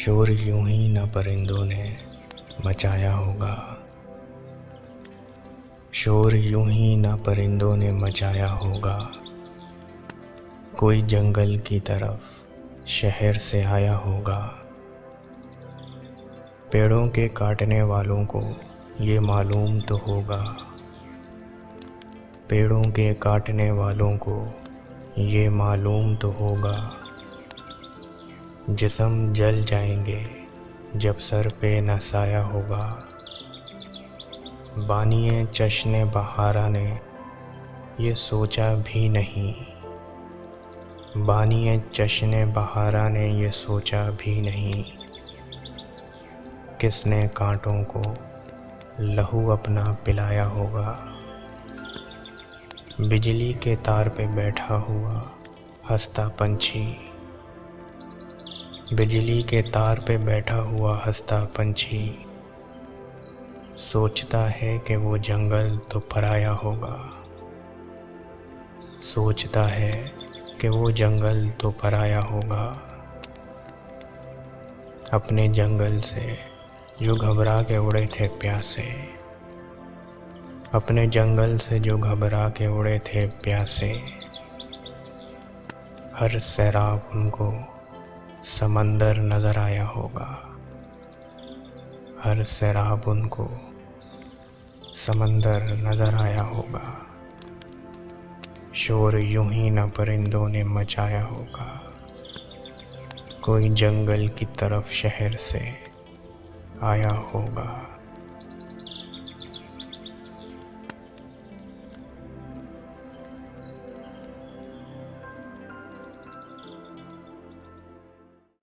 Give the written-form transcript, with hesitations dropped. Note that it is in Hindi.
शोर यूं ही न परिंदों ने मचाया होगा। शोर यूं ही न परिंदों ने मचाया होगा। कोई जंगल की तरफ शहर से आया होगा। पेड़ों के काटने वालों को ये मालूम तो होगा। पेड़ों के काटने वालों को ये मालूम तो होगा। जिस्म जल जाएंगे जब सर पे न साया होगा। बानिए जश्न बहारा ने ये सोचा भी नहीं। बानिए जश्न बहारा ने ये सोचा भी नहीं। किसने कांटों को लहू अपना पिलाया होगा। बिजली के तार पे बैठा हुआ हंसता पंछी। बिजली के तार पे बैठा हुआ हंसता पंछी सोचता है कि वो जंगल तो पराया होगा। सोचता है कि वो जंगल तो पराया होगा। अपने जंगल से जो घबरा के उड़े थे प्यासे। अपने जंगल से जो घबरा के उड़े थे प्यासे। हर सैराब उनको समंदर नजर आया होगा। हर सैराब उनको समंदर नजर आया होगा। शोर यूं ही न परिंदों ने मचाया होगा। कोई जंगल की तरफ शहर से आया होगा।